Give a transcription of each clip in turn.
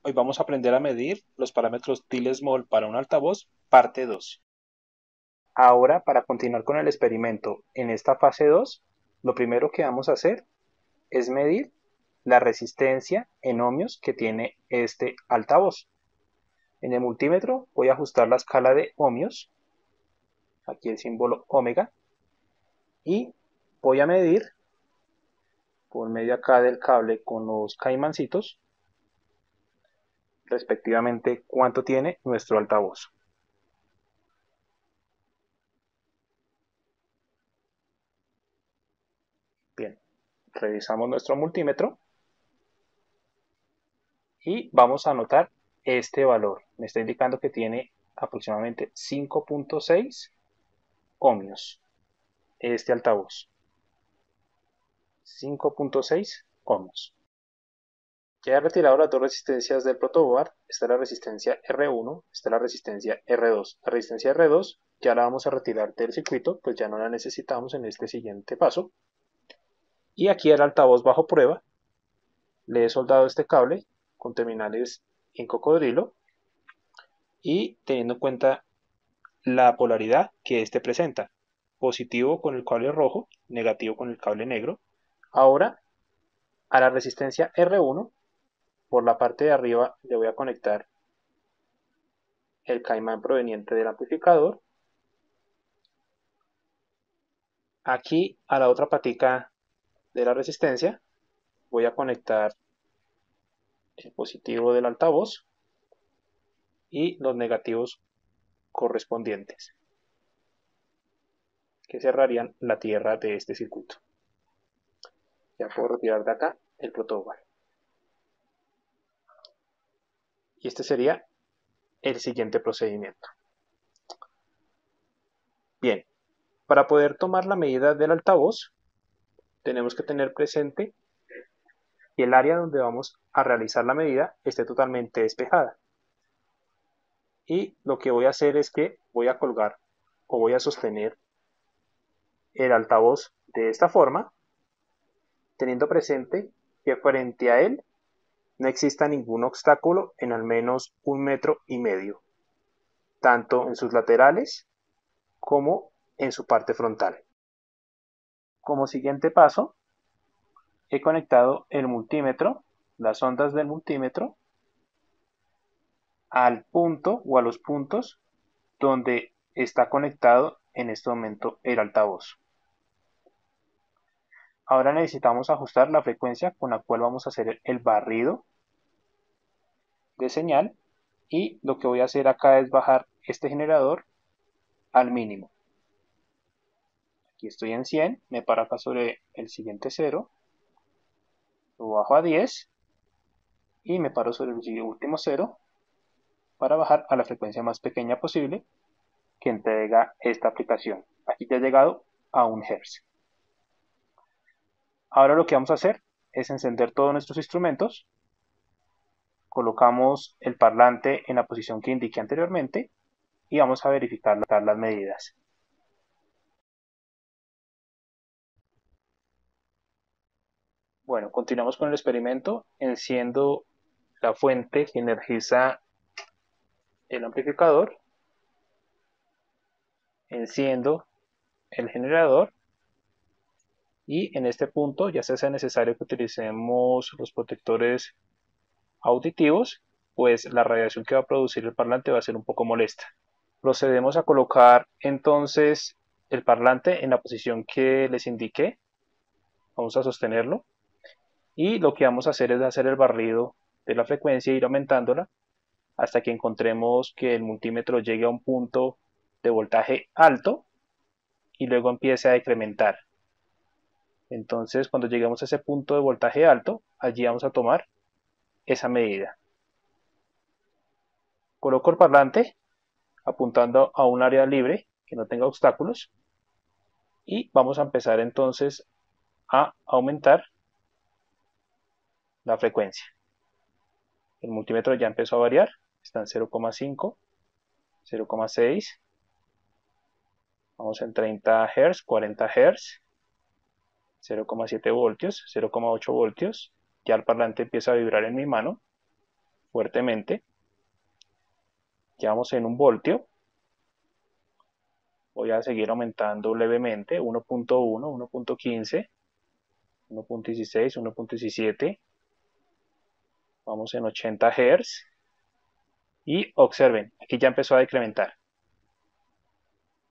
Hoy vamos a aprender a medir los parámetros DIL-Small para un altavoz, parte 2. Ahora, para continuar con el experimento en esta fase 2, lo primero que vamos a hacer es medir la resistencia en ohmios que tiene este altavoz. En el multímetro voy a ajustar la escala de ohmios, aquí el símbolo omega, y voy a medir por medio acá del cable con los caimancitos respectivamente cuánto tiene nuestro altavoz. Bien, revisamos nuestro multímetro y vamos a anotar este valor. Me está indicando que tiene aproximadamente 5.6 ohmios este altavoz. 5.6 ohmios. Ya he retirado las dos resistencias del protoboard. Está la resistencia R1, está la resistencia R2. La resistencia R2 ya la vamos a retirar del circuito, pues ya no la necesitamos en este siguiente paso. Y aquí el altavoz bajo prueba, le he soldado este cable con terminales en cocodrilo y teniendo en cuenta la polaridad que éste presenta, positivo con el cable rojo, negativo con el cable negro. Ahora a la resistencia R1 por la parte de arriba le voy a conectar el caimán proveniente del amplificador. Aquí a la otra patica de la resistencia voy a conectar el positivo del altavoz y los negativos correspondientes, que cerrarían la tierra de este circuito. Ya puedo retirar de acá el protoboard. Y este sería el siguiente procedimiento. Bien, para poder tomar la medida del altavoz, tenemos que tener presente que el área donde vamos a realizar la medida esté totalmente despejada. Y lo que voy a hacer es que voy a colgar o voy a sostener el altavoz de esta forma, teniendo presente que frente a él no exista ningún obstáculo en al menos 1,5 metros, tanto en sus laterales como en su parte frontal. Como siguiente paso, he conectado el multímetro, las ondas del multímetro, al punto o a los puntos donde está conectado en este momento el altavoz. Ahora necesitamos ajustar la frecuencia con la cual vamos a hacer el barrido de señal, y lo que voy a hacer acá es bajar este generador al mínimo. Aquí estoy en 100, me paro acá sobre el siguiente 0, lo bajo a 10 y me paro sobre el último 0 para bajar a la frecuencia más pequeña posible que entrega esta aplicación. Aquí ya he llegado a 1 Hz. Ahora lo que vamos a hacer es encender todos nuestros instrumentos, colocamos el parlante en la posición que indiqué anteriormente y vamos a verificar las medidas. Bueno, continuamos con el experimento. Enciendo la fuente que energiza el amplificador, enciendo el generador y en este punto ya sea necesario que utilicemos los protectores auditivos, pues la radiación que va a producir el parlante va a ser un poco molesta. Procedemos a colocar entonces el parlante en la posición que les indiqué. Vamos a sostenerlo y lo que vamos a hacer es hacer el barrido de la frecuencia e ir aumentándola hasta que encontremos que el multímetro llegue a un punto de voltaje alto y luego empiece a decrementar. Entonces, cuando lleguemos a ese punto de voltaje alto, allí vamos a tomar esa medida. Coloco el parlante apuntando a un área libre que no tenga obstáculos y vamos a empezar entonces a aumentar la frecuencia. El multímetro ya empezó a variar, está en 0,5, 0,6, vamos en 30 Hz, 40 Hz, 0,7 voltios, 0,8 voltios. Ya el parlante empieza a vibrar en mi mano fuertemente. Ya vamos en 1 voltio. Voy a seguir aumentando levemente, 1.1, 1.15, 1.16, 1.17. Vamos en 80 Hz. Y observen, aquí ya empezó a decrementar.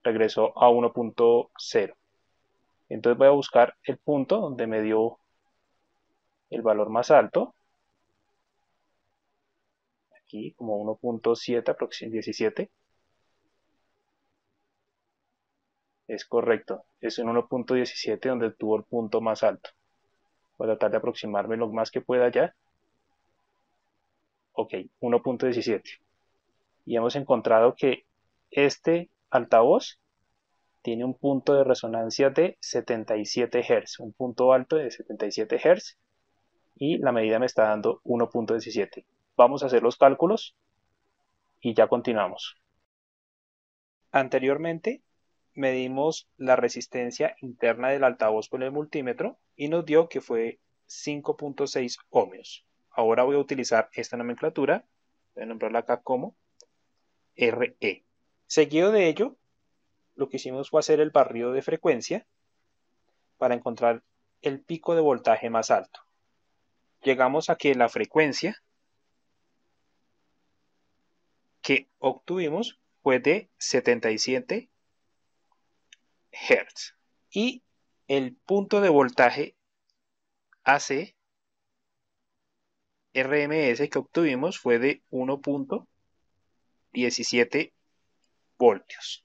Regresó a 1.0. Entonces voy a buscar el punto donde me dio el valor más alto. Aquí como 1.7, aproximadamente 17. Es correcto, es en 1.17 donde tuvo el punto más alto. Voy a tratar de aproximarme lo más que pueda ya. Ok, 1.17. Y hemos encontrado que este altavoz tiene un punto de resonancia de 77 Hz, un punto alto de 77 Hz, y la medida me está dando 1.17. Vamos a hacer los cálculos y ya continuamos. Anteriormente medimos la resistencia interna del altavoz con el multímetro y nos dio que fue 5.6 ohmios. Ahora voy a utilizar esta nomenclatura, voy a nombrarla acá como RE. Seguido de ello, lo que hicimos fue hacer el barrido de frecuencia para encontrar el pico de voltaje más alto. Llegamos a que la frecuencia que obtuvimos fue de 77 Hz y el punto de voltaje AC RMS que obtuvimos fue de 1.17 voltios.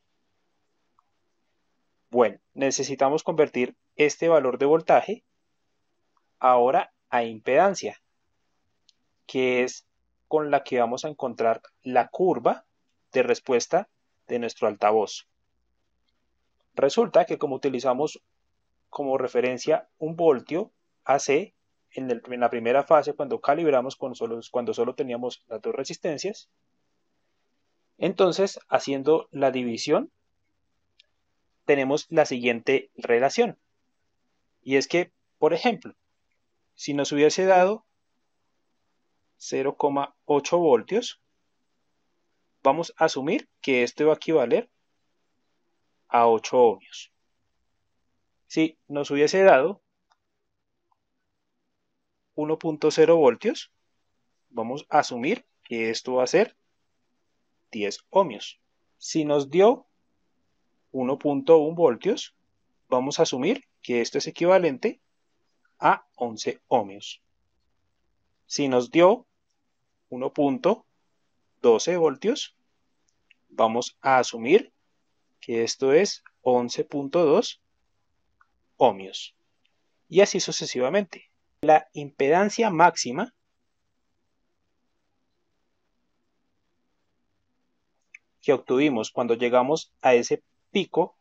Bueno, necesitamos convertir este valor de voltaje ahora a impedancia, que es con la que vamos a encontrar la curva de respuesta de nuestro altavoz. Resulta que como utilizamos como referencia 1 voltio AC en la primera fase cuando calibramos cuando solo teníamos las dos resistencias, entonces haciendo la división tenemos la siguiente relación. Y es que, por ejemplo, si nos hubiese dado 0,8 voltios, vamos a asumir que esto va a equivaler a 8 ohmios. Si nos hubiese dado 1.0 voltios, vamos a asumir que esto va a ser 10 ohmios. Si nos dio 1.1 voltios, vamos a asumir que esto es equivalente a 11 ohmios. Si nos dio 1.12 voltios, vamos a asumir que esto es 11.2 ohmios. Y así sucesivamente. La impedancia máxima que obtuvimos cuando llegamos a ese pico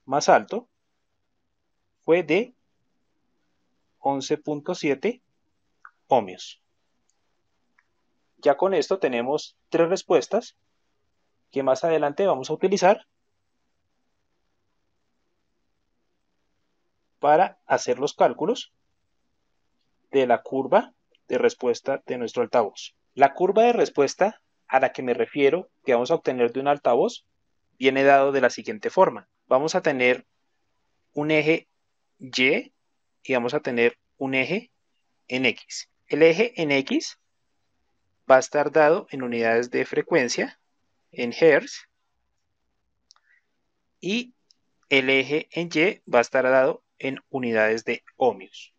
más alto fue de 11.7 ohmios. Ya con esto tenemos tres respuestas que más adelante vamos a utilizar para hacer los cálculos de la curva de respuesta de nuestro altavoz. La curva de respuesta a la que me refiero que vamos a obtener de un altavoz viene dado de la siguiente forma. Vamos a tener un eje Y y vamos a tener un eje en X. El eje en X va a estar dado en unidades de frecuencia, en Hz, y el eje en Y va a estar dado en unidades de ohmios.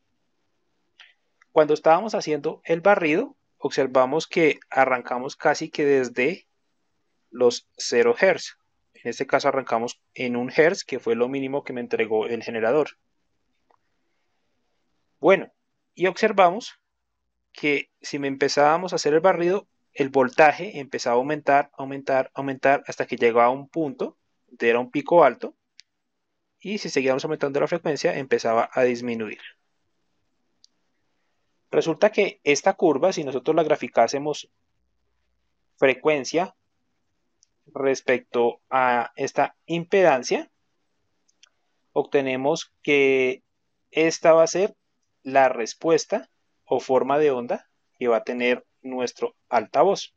Cuando estábamos haciendo el barrido, observamos que arrancamos casi que desde los 0 Hz. En este caso arrancamos en 1 Hz, que fue lo mínimo que me entregó el generador. Bueno, y observamos que si me empezábamos a hacer el barrido, el voltaje empezaba a aumentar, aumentar, aumentar, hasta que llegaba a un punto, era un pico alto, y si seguíamos aumentando la frecuencia, empezaba a disminuir. Resulta que esta curva, si nosotros la graficásemos frecuencia respecto a esta impedancia, obtenemos que esta va a ser la respuesta o forma de onda que va a tener nuestro altavoz.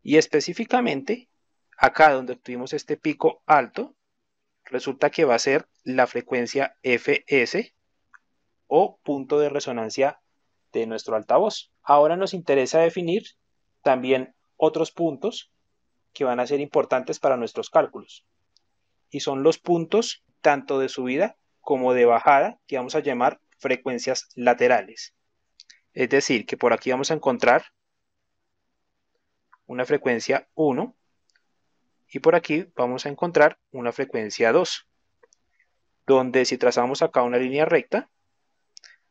Y específicamente, acá donde obtuvimos este pico alto, resulta que va a ser la frecuencia Fs o punto de resonancia de nuestro altavoz. Ahora nos interesa definir también otros puntos que van a ser importantes para nuestros cálculos. Y son los puntos tanto de subida como de bajada, que vamos a llamar frecuencias laterales. Es decir, que por aquí vamos a encontrar una frecuencia 1 y por aquí vamos a encontrar una frecuencia 2, donde si trazamos acá una línea recta,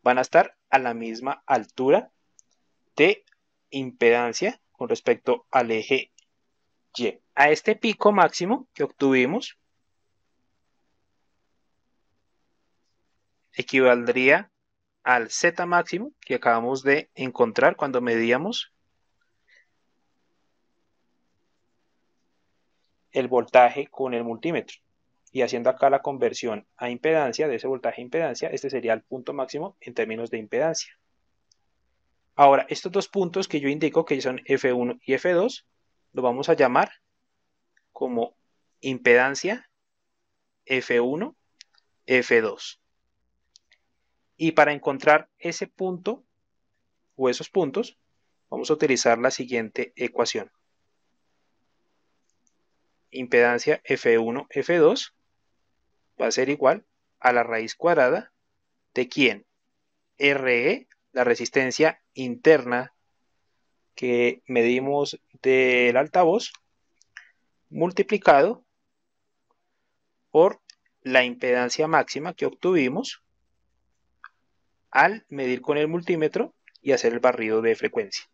van a estar a la misma altura de impedancia con respecto al eje Y. A este pico máximo que obtuvimos equivaldría al Z máximo que acabamos de encontrar cuando medíamos el voltaje con el multímetro. Y haciendo acá la conversión a impedancia, de ese voltaje a impedancia, este sería el punto máximo en términos de impedancia. Ahora, estos dos puntos que yo indico que son F1 y F2, lo vamos a llamar como impedancia F1, F2. Y para encontrar ese punto o esos puntos, vamos a utilizar la siguiente ecuación. Impedancia F1, F2 va a ser igual a la raíz cuadrada de ¿quién? RE, la resistencia interna que medimos del altavoz, multiplicado por la impedancia máxima que obtuvimos al medir con el multímetro y hacer el barrido de frecuencia.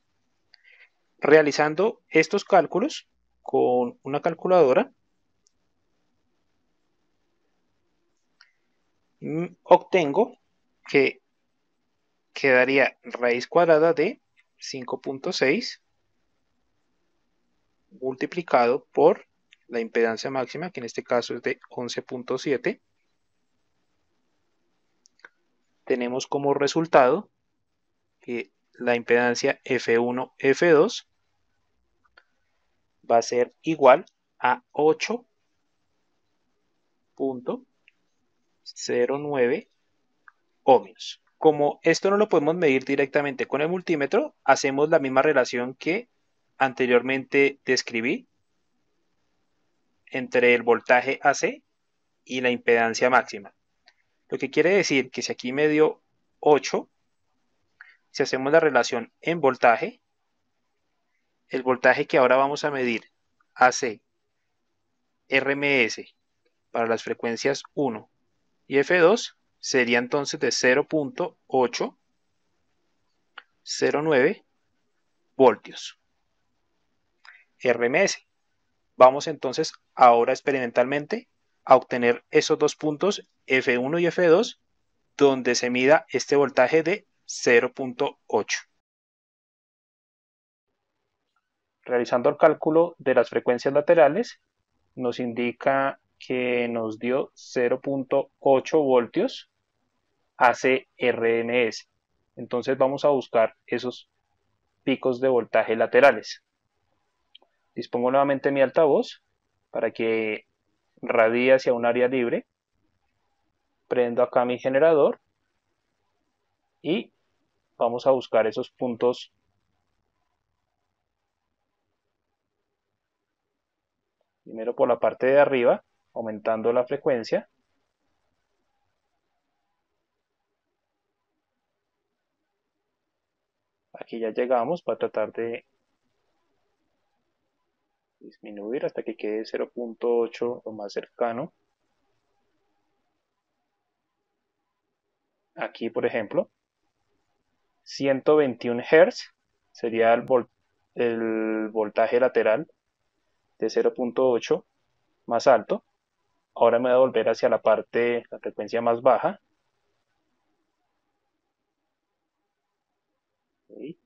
Realizando estos cálculos con una calculadora, obtengo que quedaría raíz cuadrada de 5.6 multiplicado por la impedancia máxima, que en este caso es de 11.7. Tenemos como resultado que la impedancia F1, F2 va a ser igual a 8.09 ohmios. Como esto no lo podemos medir directamente con el multímetro, hacemos la misma relación que anteriormente describí entre el voltaje AC y la impedancia máxima. Lo que quiere decir que si aquí me dio 8, si hacemos la relación en voltaje, el voltaje que ahora vamos a medir AC, RMS, para las frecuencias 1 y F2 sería entonces de 0.809 voltios RMS. Vamos entonces ahora experimentalmente a obtener esos dos puntos F1 y F2 donde se mida este voltaje de 0.8. Realizando el cálculo de las frecuencias laterales, nos indica que nos dio 0.8 voltios ACRMS. Entonces vamos a buscar esos picos de voltaje laterales. Dispongo nuevamente mi altavoz para que radie hacia un área libre. Prendo acá mi generador y vamos a buscar esos puntos. Primero por la parte de arriba, aumentando la frecuencia. Aquí ya llegamos, para tratar de disminuir hasta que quede 0.8 lo más cercano. Aquí, por ejemplo, 121 Hz sería el voltaje lateral de 0.8 más alto. Ahora me voy a volver hacia la parte, la frecuencia más baja. ¿Sí?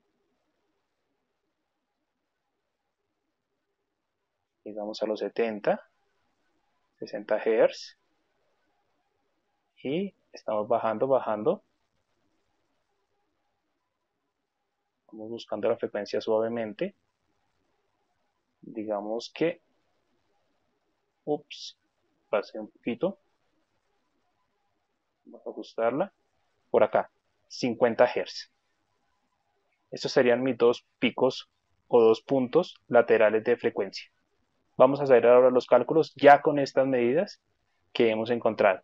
Llegamos a los 70, 60 Hz. Y estamos bajando, bajando. Vamos buscando la frecuencia suavemente. Digamos que, pasé un poquito. Vamos a ajustarla. Por acá, 50 Hz. Estos serían mis dos picos o dos puntos laterales de frecuencia. Vamos a hacer ahora los cálculos ya con estas medidas que hemos encontrado.